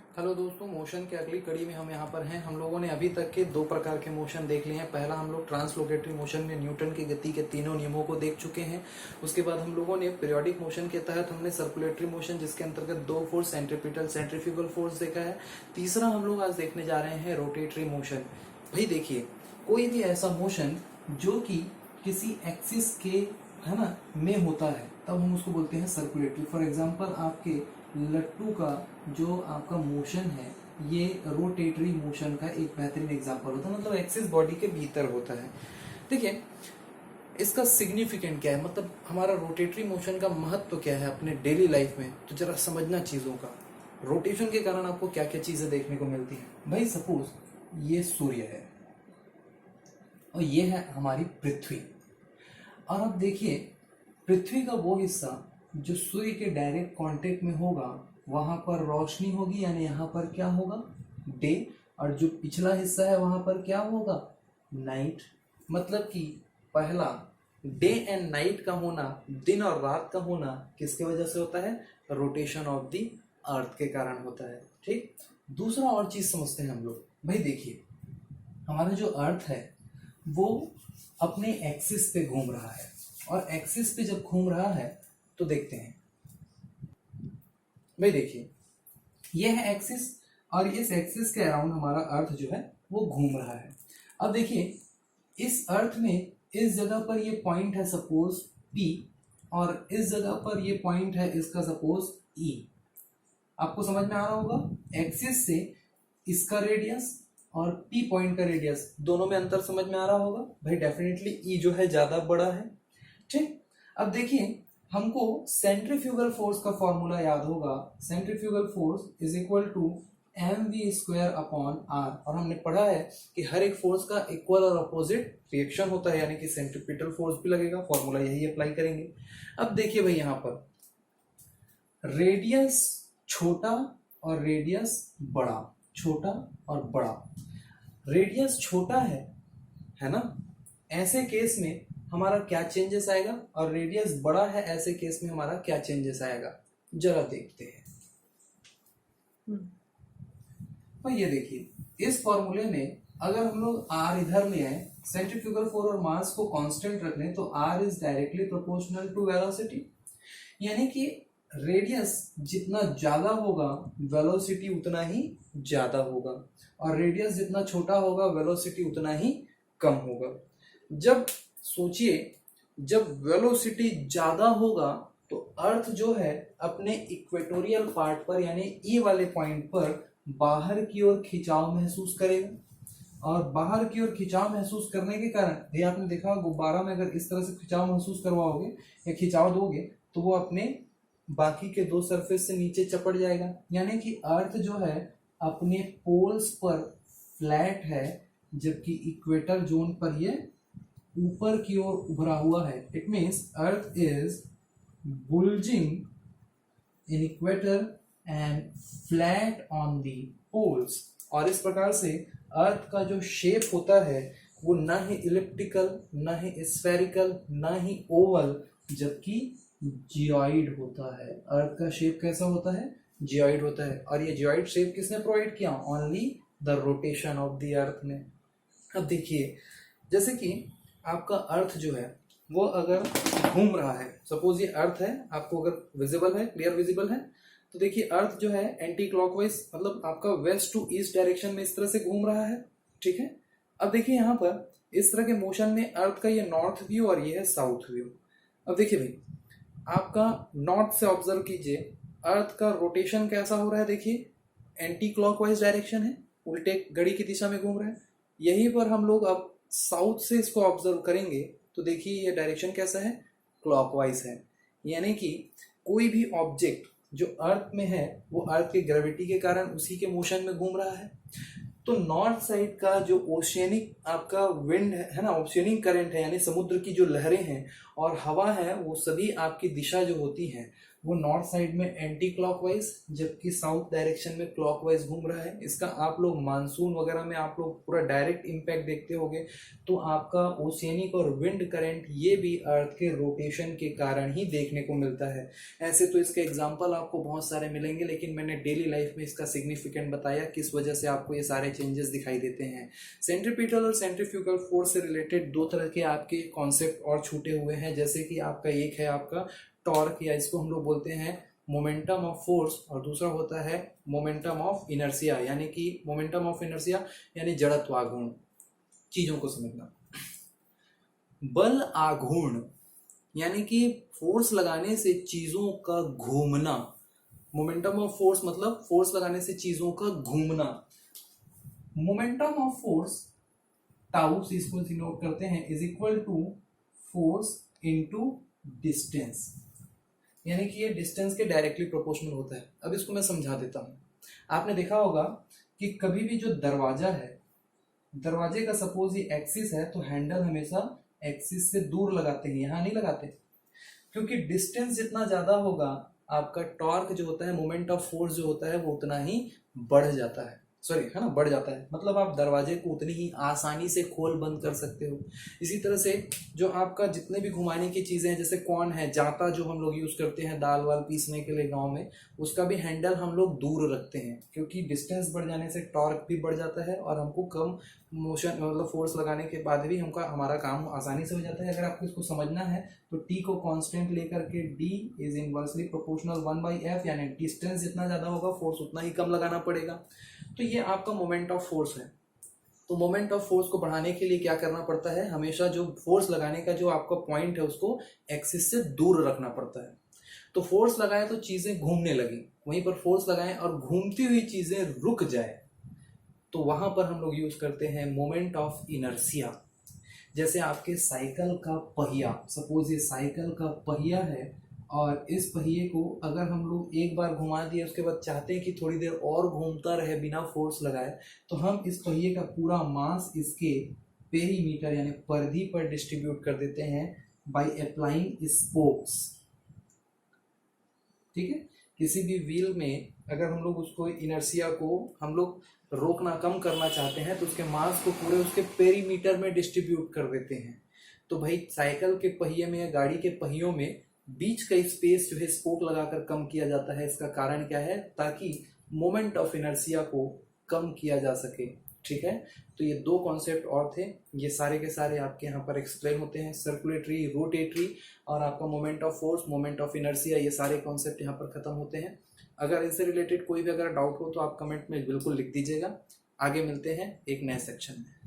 Hello दोस्तों, motion के अगली कड़ी में हम यहाँ पर हैं। हम लोगों ने अभी तक के दो प्रकार के मोशन देख लिए हैं। पहला हम लोग ट्रांसलोकेटरी मोशन में न्यूटन की गति के तीनों नियमों को देख चुके हैं। उसके बाद हम लोगों ने पीरियोडिक मोशन के तहत हमने सर्कुलेटरी मोशन, जिसके अंतर्गत दो फोर्स सेंट्रीपिटल सेंट्रीफ्यूगल फोर्स देखा है। तीसरा हम लोग आज देखने जा रहे हैं रोटेटरी मोशन। भाई देखिए, कोई भी ऐसा मोशन जो कि किसी एक्सिस के है ना में होता है, तब हम उसको बोलते हैं सर्कुलेटरी। फॉर एग्जांपल आपके लट्टू का जो आपका मोशन है, ये रोटेटरी मोशन का एक बेहतरीन एग्जांपल होता है, मतलब एक्सिस बॉडी के भीतर होता है। देखिए, इसका सिग्निफिकेंट क्या है, मतलब हमारा रोटेटरी मोशन का महत्व क्या है अपने डेली लाइफ में, तो जरा समझना चीजों का। रोटेशन के कारण आपको क्या क्या चीजें देखने को मिलती है। भाई सपोज ये सूर्य है और ये है हमारी पृथ्वी, और अब देखिए पृथ्वी का वो हिस्सा जो सूर्य के डायरेक्ट कांटेक्ट में होगा, वहां पर रोशनी होगी, यानी यहाँ पर क्या होगा, डे। और जो पिछला हिस्सा है वहां पर क्या होगा, नाइट। मतलब कि पहला डे एंड नाइट का होना, दिन और रात का होना किसके वजह से होता है, रोटेशन ऑफ द अर्थ के कारण होता है। ठीक, दूसरा और चीज समझते हैं हम लोग। भाई देखिए, हमारा जो अर्थ है वो अपने एक्सिस पे घूम रहा है, और एक्सिस पे जब घूम रहा है तो देखते हैं। भाई देखिए, ये है एक्सिस, और इस एक्सिस के अराउंड हमारा अर्थ जो है वो घूम रहा है। अब देखिए, इस अर्थ में इस जगह पर ये पॉइंट है सपोज P, और इस जगह पर ये पॉइंट है इसका सपोज E। आपको समझ में आ रहा होगा, एक्सिस से इसका रेडियस और P पॉइंट का रेडियस दोनों में अंतर समझ में आ रहा होगा। भाई डेफिनेटली E जो है ज्यादा बड़ा है। ठीक, अब देखिए, हमको सेंट्रीफ्यूगल फोर्स का फॉर्मूला याद होगा। Centrifugal force is equal to mv² upon r, और हमने पढ़ा है कि हर एक फोर्स का इक्वल और अपोजिट रिएक्शन होता है, यानी कि सेंट्रीपिटल फोर्स भी लगेगा। फॉर्मूला यही अप्लाई करेंगे। अब देखिए भाई, यहाँ पर रेडियस छोटा और रेडियस बड़ा, छोटा और बड़ा। रेडियस छोटा है ना, ऐसे केस में हमारा क्या चेंजेस आएगा, और रेडियस बड़ा है ऐसे केस में हमारा क्या चेंजेस आएगा, जरा देखते हैं। और ये देखिए, इस फॉर्मूले में अगर हम लोग r इधर ले आए, सेंट्रीफ्यूगल फोर्स और मास को कांस्टेंट रख लें, तो r is directly proportional to velocity. यानी कि रेडियस जितना ज्यादा होगा वेलोसिटी उतना ही ज्यादा होगा, और रेडियस जितना छोटा होगा वेलोसिटी उतना ही कम होगा। जब सोचिए, जब वेलोसिटी ज्यादा होगा तो अर्थ जो है अपने इक्वेटोरियल पार्ट पर, यानी ई वाले पॉइंट पर बाहर की ओर खिंचाव महसूस करेगा, और बाहर की ओर खिंचाव महसूस करने के कारण, ये आपने देखा गुब्बारा में अगर इस तरह से खिंचाव महसूस करवाओगे या खिंचाव दोगे तो वो अपने बाकी के दो सरफेस से नीचे चपट जाएगा। यानी कि अर्थ जो है अपने पोल्स पर फ्लैट है, जबकि इक्वेटर जोन पर ये ऊपर की ओर उभरा हुआ है। It means earth is bulging in equator and flat on the poles. और इस प्रकार से अर्थ का जो शेप होता है वो ना ही इलिप्टिकल, ना ही स्फेरिकल, ना ही ओवल, जबकि जियोइड होता है। अर्थ का शेप कैसा होता है, जियोइड होता है। और ये जियोइड शेप किसने प्रोवाइड किया, only the rotation of the earth ने। अब देखिए, जैसे कि आपका अर्थ जो है वो अगर घूम रहा है, सपोज ये अर्थ है, आपको अगर विजिबल है, क्लियर विजिबल है, तो देखिए अर्थ जो है एंटी क्लॉकवाइज, मतलब आपका वेस्ट टू ईस्ट डायरेक्शन में इस तरह से घूम रहा है। ठीक है, अब देखिए यहाँ पर इस तरह के मोशन में अर्थ का ये नॉर्थ व्यू और ये है साउथ व्यू। अब देखिए भाई, आपका नॉर्थ से ऑब्जर्व कीजिए, अर्थ का रोटेशन कैसा हो रहा है, देखिए एंटी क्लॉकवाइज डायरेक्शन है, उल्टे घड़ी की दिशा में घूम रहा है। यहीं पर हम लोग अब साउथ से इसको ऑब्जर्व करेंगे तो देखिए ये डायरेक्शन कैसा है, क्लॉकवाइज है। यानी कि कोई भी ऑब्जेक्ट जो अर्थ में है वो अर्थ के ग्रेविटी के कारण उसी के मोशन में घूम रहा है। तो नॉर्थ साइड का जो ओशियनिक आपका विंड है ना, ओशियनिक करंट है, यानी समुद्र की जो लहरें हैं और हवा है, वो सभी आपकी दिशा जो होती है वो नॉर्थ साइड में एंटी क्लॉकवाइज जबकि साउथ डायरेक्शन में क्लॉकवाइज घूम रहा है। इसका आप लोग मानसून वगैरह में आप लोग पूरा डायरेक्ट इम्पैक्ट देखते होंगे। तो आपका ओशियनिक और विंड करंट ये भी अर्थ के रोटेशन के कारण ही देखने को मिलता है। ऐसे तो इसके एग्जाम्पल आपको बहुत सारे मिलेंगे, लेकिन मैंने डेली लाइफ में इसका सिग्निफिकेंट बताया किस वजह से आपको ये सारे चेंजेस दिखाई देते हैं। सेंट्रीपिटल और सेंट्रीफ्यूगल फोर्स से रिलेटेड दो तरह के आपके कॉन्सेप्ट और छूटे हुए हैं, जैसे कि आपका एक है आपका टॉर्क, या इसको हम लोग बोलते हैं मोमेंटम ऑफ फोर्स, और दूसरा होता है मोमेंटम ऑफ इनर्शिया, यानी कि मोमेंटम ऑफ इनर्शिया यानी जड़त्व आघूर्ण। चीजों को समझना, बल आघूर्ण यानी कि फोर्स लगाने से चीजों का घूमना। मोमेंटम ऑफ फोर्स मतलब फोर्स लगाने से चीजों का घूमना। मोमेंटम ऑफ फोर्स टाउ से इसको डिनोट करते हैं is equal to force into distance, यानी कि ये डिस्टेंस के डायरेक्टली प्रोपोर्शनल होता है। अब इसको मैं समझा देता हूं। आपने देखा होगा कि कभी भी जो दरवाजा है, दरवाजे का सपोज ये एक्सिस है तो हैंडल हमेशा एक्सिस से दूर लगाते हैं, यहां नहीं लगाते, क्योंकि डिस्टेंस जितना ज्यादा होगा आपका टॉर्क जो होता है, मोमेंट ऑफ फोर्स जो होता है वो उतना ही बढ़ जाता है, सॉरी है ना, बढ़ जाता है। मतलब आप दरवाजे को उतनी ही आसानी से खोल बंद कर सकते हो। इसी तरह से जो आपका जितने भी घुमाने की चीजें हैं, जैसे कौन है, जाता जो हम लोग यूज करते हैं दाल वाल पीसने के लिए गांव में, उसका भी हैंडल हम लोग दूर रखते हैं, क्योंकि डिस्टेंस बढ़ जाने से टॉर्क भी बढ़ जाता है और हमको कम मोशन मतलब फोर्स लगाने के बाद भी हमारा काम आसानी से हो जाता है। अगर आपको इसको समझना है तो टी को कांस्टेंट लेकर के D is inversely proportional 1/f, यानी डिस्टेंस जितना ज्यादा होगा फोर्स उतना ही कम लगाना पड़ेगा। तो ये आपका मोमेंट ऑफ फोर्स है। तो मोमेंट ऑफ फोर्स को बढ़ाने के लिए क्या करना पड़ता है, हमेशा जो फोर्स लगाने का जो आपका पॉइंट है उसको एक्सिस से दूर रखना पड़ता है। तो फोर्स लगाए तो चीजें घूमने लगी, वहीं पर फोर्स लगाएं और घूमती हुई चीजें रुक जाए तो वहां पर हम लोग यूज करते हैं मोमेंट ऑफ इनर्शिया। जैसे आपके साइकिल का पहिया, सपोज ये साइकिल का पहिया है और इस पहिए को अगर हम लोग एक बार घुमा दिए उसके बाद चाहते हैं कि थोड़ी देर और घूमता रहे बिना फोर्स लगाए, तो हम इस पहिए का पूरा मास इसके पेरीमीटर यानी परिधि पर डिस्ट्रीब्यूट कर देते हैं बाय अप्लाइंग स्पोक्स। ठीक है, किसी भी व्हील में अगर हम लोग उसको इनर्शिया को हम लोग रोकना कम करना चाहते हैं तो उसके मास को पूरे उसके पेरीमीटर में डिस्ट्रीब्यूट कर देते हैं। तो भाई साइकिल के पहिए में या गाड़ी के पहियों में बीच का स्पेस जो है स्पोक लगाकर कम किया जाता है। इसका कारण क्या है, ताकि मोमेंट ऑफ इनर्शिया को कम किया जा सके। ठीक है, तो ये दो कॉन्सेप्ट और थे, ये सारे के सारे आपके यहाँ पर एक्सप्लेन होते हैं। सर्कुलेटरी, रोटेटरी और आपका moment of force, moment of inertia, ये सारे कॉन्सेप्ट यहाँ पर खत्म होते हैं। अगर इनसे रिलेटेड कोई भी अगर डाउट हो तो आप कमेंट में बिल्कुल लिख दीजिएगा। आगे मिलते हैं एक नए सेक्शन में।